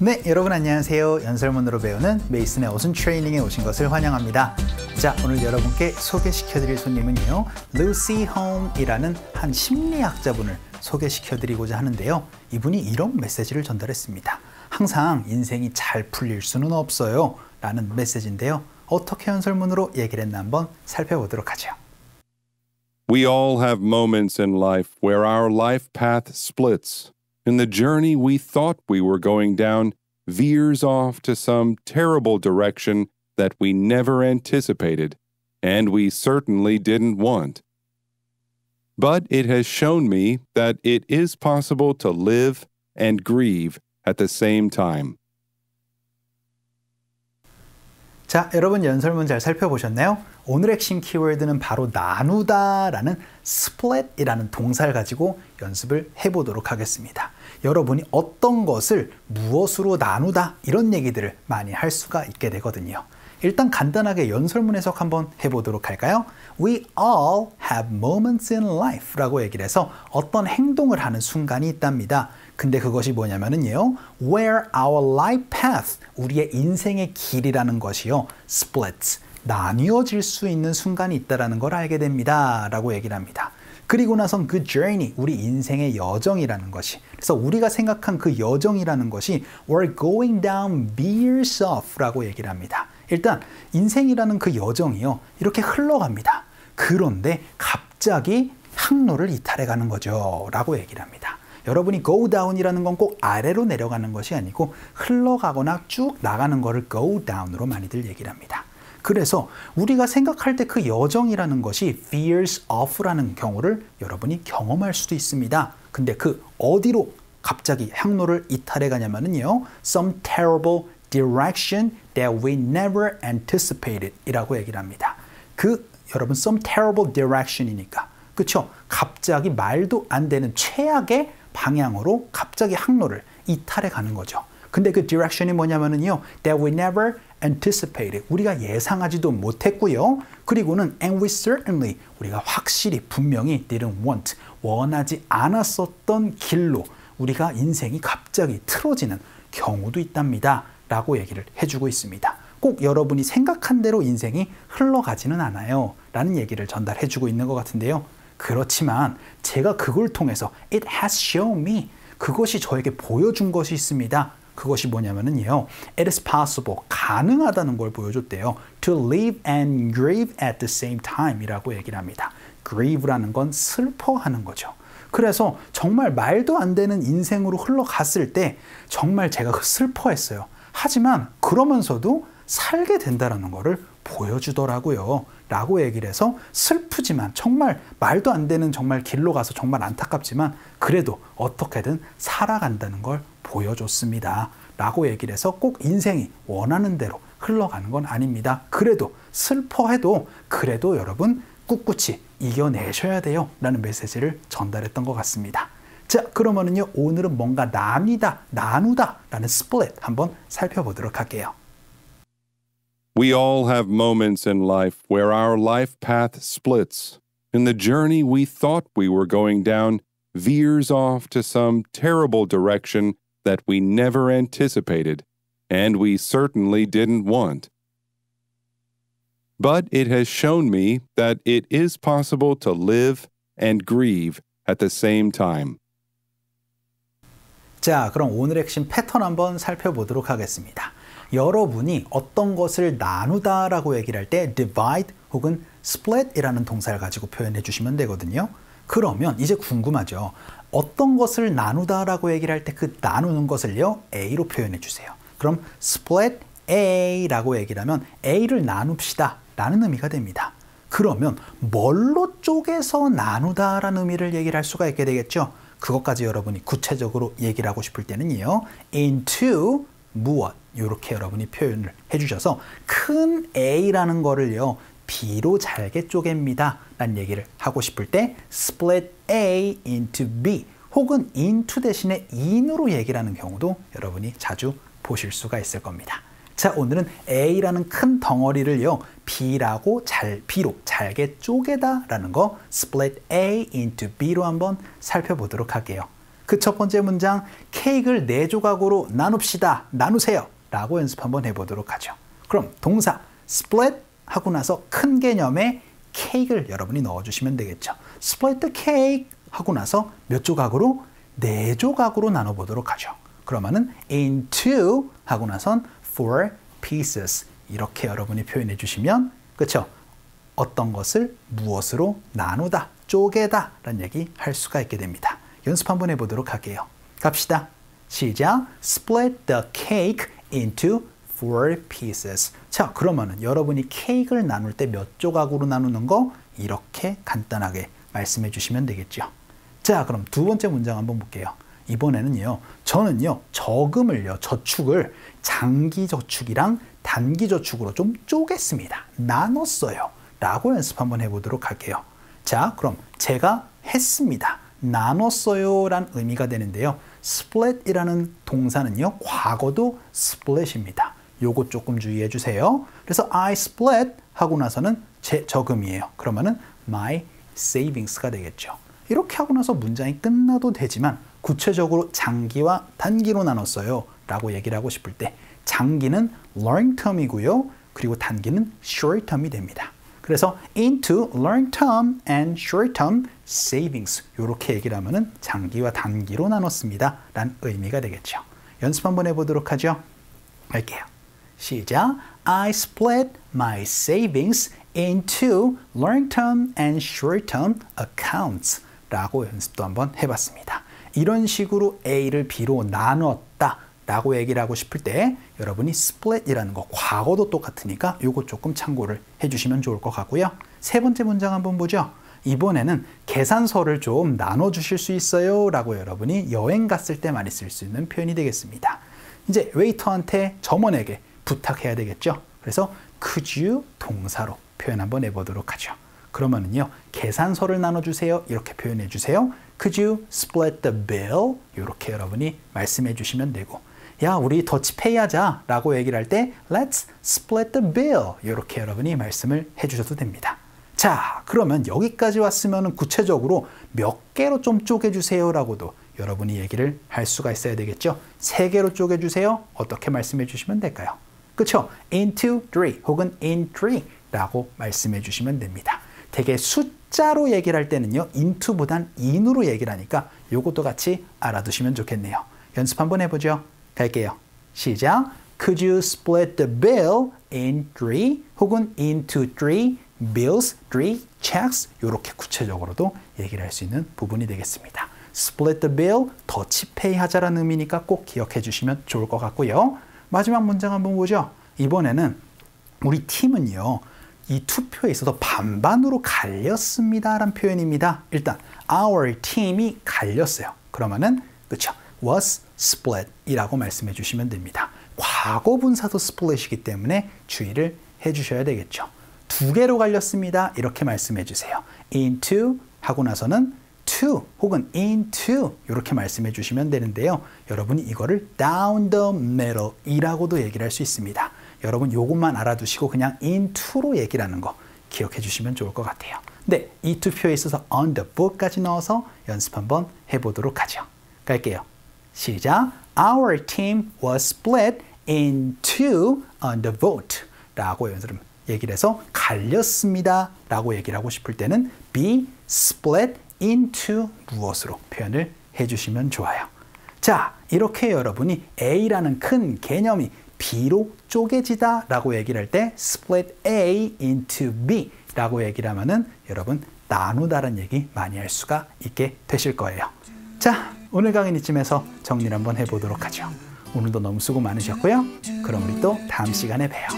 네, 여러분 안녕하세요. 연설문으로 배우는 메이슨의 어순 트레이닝에 오신 것을 환영합니다. 자, 오늘 여러분께 소개시켜드릴 손님은요, 루시 홈이라는 한 심리학자분을 소개시켜드리고자 하는데요. 이분이 이런 메시지를 전달했습니다. 항상 인생이 잘 풀릴 수는 없어요 라는 메시지인데요. 어떻게 연설문으로 얘기를 했나 한번 살펴보도록 하죠. We all have moments in life where our life path splits, and the journey we thought we were going down veers off to some terrible direction that we never anticipated, and we certainly didn't want. But it has shown me that it is possible to live and grieve at the same time. 자, 여러분 연설문 잘 살펴보셨나요? 오늘 핵심 키워드는 바로 나누다라는 split이라는 동사를 가지고 연습을 해보도록 하겠습니다. 여러분이 어떤 것을 무엇으로 나누다 이런 얘기들을 많이 할 수가 있게 되거든요. 일단 간단하게 연설문 해석 한번 해보도록 할까요? We all have moments in life 라고 얘기를 해서 어떤 행동을 하는 순간이 있답니다. 근데 그것이 뭐냐면요, where our life path, 우리의 인생의 길이라는 것이요, splits, 나뉘어질 수 있는 순간이 있다는 걸 알게 됩니다 라고 얘기를 합니다. 그리고 나선 그 journey, 우리 인생의 여정이라는 것이, 그래서 우리가 생각한 그 여정이라는 것이 we're going down veers off 라고 얘기를 합니다. 일단 인생이라는 그 여정이요, 이렇게 흘러갑니다. 그런데 갑자기 항로를 이탈해 가는 거죠 라고 얘기를 합니다. 여러분이 go down이라는 건 꼭 아래로 내려가는 것이 아니고 흘러가거나 쭉 나가는 거를 go down으로 많이들 얘기를 합니다. 그래서 우리가 생각할 때 그 여정이라는 것이 veers off라는 경우를 여러분이 경험할 수도 있습니다. 근데 그 어디로 갑자기 항로를 이탈해 가냐면요, some terrible direction that we never anticipated 이라고 얘기를 합니다. 여러분 some terrible direction이니까, 그쵸? 갑자기 말도 안 되는 최악의 방향으로 갑자기 항로를 이탈해 가는 거죠. 근데 그 direction이 뭐냐면요, that we never anticipated, 우리가 예상하지도 못했고요. 그리고는 and we certainly, 우리가 확실히 분명히 didn't want, 원하지 않았었던 길로 우리가 인생이 갑자기 틀어지는 경우도 있답니다 라고 얘기를 해주고 있습니다. 꼭 여러분이 생각한 대로 인생이 흘러가지는 않아요 라는 얘기를 전달해주고 있는 것 같은데요. 그렇지만 제가 그걸 통해서 it has shown me, 그것이 저에게 보여준 것이 있습니다. 그것이 뭐냐면요, it is possible, 가능하다는 걸 보여줬대요. to live and grieve at the same time 이라고 얘기를 합니다. grieve라는 건 슬퍼하는 거죠. 그래서 정말 말도 안 되는 인생으로 흘러갔을 때 정말 제가 슬퍼했어요. 하지만 그러면서도 살게 된다는 것을 보여주더라고요 라고 얘기를 해서, 슬프지만 정말 말도 안 되는 정말 길로 가서 정말 안타깝지만 그래도 어떻게든 살아간다는 걸 보여줬습니다 라고 얘기를 해서, 꼭 인생이 원하는 대로 흘러가는 건 아닙니다. 그래도 슬퍼해도 그래도 여러분 꿋꿋이 이겨내셔야 돼요 라는 메시지를 전달했던 것 같습니다. 자, 그러면은요, 오늘은 뭔가 나누다 라는 split 한번 살펴보도록 할게요. We all have moments in life where our life path splits, and the journey we thought we were going down veers off to some terrible direction that we never anticipated, and we certainly didn't want. But it has shown me that it is possible to live and grieve at the same time. 자, 그럼 오늘의 핵심 패턴 한번 살펴보도록 하겠습니다. 여러분이 어떤 것을 나누다라고 얘기를 할 때 divide 혹은 split이라는 동사를 가지고 표현해 주시면 되거든요. 그러면 이제 궁금하죠. 어떤 것을 나누다라고 얘기를 할 때 그 나누는 것을요, A로 표현해 주세요. 그럼 split A라고 얘기를 하면 A를 나눕시다 라는 의미가 됩니다. 그러면 뭘로 쪼개서 나누다라는 의미를 얘기를 할 수가 있게 되겠죠. 그것까지 여러분이 구체적으로 얘기를 하고 싶을 때는요, into 무엇, 이렇게 여러분이 표현을 해주셔서 큰 A라는 거를요, B로 잘게 쪼갭니다 라는 얘기를 하고 싶을 때 split A into B 혹은 into 대신에 in으로 얘기를 하는 경우도 여러분이 자주 보실 수가 있을 겁니다. 자, 오늘은 A라는 큰 덩어리를요, B로 잘게 쪼개다 라는 거 split A into B로 한번 살펴보도록 할게요. 그 첫 번째 문장 케이크를 4조각으로 나눕시다. 나누세요. 라고 연습 한번 해보도록 하죠. 그럼 동사 split 하고 나서 큰 개념에 케이크를 여러분이 넣어주시면 되겠죠. split the cake 하고 나서 몇 조각으로? 4조각으로 나눠보도록 하죠. 그러면은 into 하고 나선 4 pieces 이렇게 여러분이 표현해 주시면 그렇죠? 어떤 것을 무엇으로 나누다, 쪼개다 라는 얘기 할 수가 있게 됩니다. 연습 한번 해보도록 할게요. 갑시다. 시작. Split the cake into 4 pieces. 자, 그러면은 여러분이 케이크를 나눌 때 몇 조각으로 나누는 거 이렇게 간단하게 말씀해 주시면 되겠죠. 자, 그럼 두 번째 문장 한번 볼게요. 이번에는요, 저는요, 저축을 장기 저축이랑 단기 저축으로 좀 쪼갰습니다. 나눴어요. 라고 연습 한번 해보도록 할게요. 자, 그럼 제가 했습니다. 나눴어요 란 의미가 되는데요. split이라는 동사는요, 과거도 split입니다. 요거 조금 주의해 주세요. 그래서 I split 하고 나서는 제 저금이에요. 그러면은 my savings가 되겠죠. 이렇게 하고 나서 문장이 끝나도 되지만 구체적으로 장기와 단기로 나눴어요 라고 얘기를 하고 싶을 때 장기는 long term이고요. 그리고 단기는 short term이 됩니다. 그래서 into long term and short term savings 이렇게 얘기를 하면은 장기와 단기로 나눴습니다 라는 의미가 되겠죠. 연습 한번 해보도록 하죠. 할게요. 시작. I split my savings into long term and short term accounts 라고 연습도 한번 해봤습니다. 이런 식으로 A를 B로 나눴다 라고 얘기를 하고 싶을 때 여러분이 split이라는 거 과거도 똑같으니까 이거 조금 참고를 해주시면 좋을 것 같고요. 세 번째 문장 한번 보죠. 이번에는 계산서를 좀 나눠주실 수 있어요 라고 여러분이 여행 갔을 때 많이 쓸 수 있는 표현이 되겠습니다. 이제 웨이터한테 점원에게 부탁해야 되겠죠. 그래서 could you 동사로 표현 한번 해보도록 하죠. 그러면은요, 계산서를 나눠주세요 이렇게 표현해 주세요. Could you split the bill? 이렇게 여러분이 말씀해 주시면 되고, 야, 우리 더치페이 하자 라고 얘기를 할 때 Let's split the bill 이렇게 여러분이 말씀을 해주셔도 됩니다. 자, 그러면 여기까지 왔으면 구체적으로 몇 개로 좀 쪼개주세요 라고도 여러분이 얘기를 할 수가 있어야 되겠죠. 3개로 쪼개주세요. 어떻게 말씀해 주시면 될까요? 그렇죠? into 3 혹은 in 3 라고 말씀해 주시면 됩니다. 되게 숫자로 얘기를 할 때는요, into보단 in으로 얘기를 하니까 이것도 같이 알아두시면 좋겠네요. 연습 한번 해보죠. 갈게요. 시작. Could you split the bill in 3 혹은 into 3 bills, 3 checks 이렇게 구체적으로도 얘기를 할 수 있는 부분이 되겠습니다. split the bill, 더치페이 하자라는 의미니까 꼭 기억해 주시면 좋을 것 같고요. 마지막 문장 한번 보죠. 이번에는 우리 팀은요, 이 투표에 있어서 반반으로 갈렸습니다 라는 표현입니다. 일단 our team이 갈렸어요. 그러면은 그렇죠. was split 이라고 말씀해 주시면 됩니다. 과거 분사도 split이기 때문에 주의를 해 주셔야 되겠죠. 2개로 갈렸습니다. 이렇게 말씀해 주세요. into 하고 나서는 to 혹은 into 이렇게 말씀해 주시면 되는데요. 여러분이 이거를 down the middle 이라고도 얘기를 할 수 있습니다. 여러분 요것만 알아두시고 그냥 into로 얘기를 하는 거 기억해 주시면 좋을 것 같아요. 네, 이 투표에 있어서 on the vote까지 넣어서 연습 한번 해보도록 하죠. 갈게요. 시작. Our team was split into on the vote 라고 얘기를 해서 갈렸습니다 라고 얘기를 하고 싶을 때는 be split into 무엇으로 표현을 해주시면 좋아요. 자, 이렇게 여러분이 A라는 큰 개념이 B로 쪼개지다 라고 얘기를 할 때 split A into B 라고 얘기를 하면은 여러분 나누다라는 얘기 많이 할 수가 있게 되실 거예요. 자, 오늘 강의는 이쯤에서 정리를 한번 해보도록 하죠. 오늘도 너무 수고 많으셨고요. 그럼 우리 또 다음 시간에 봬요.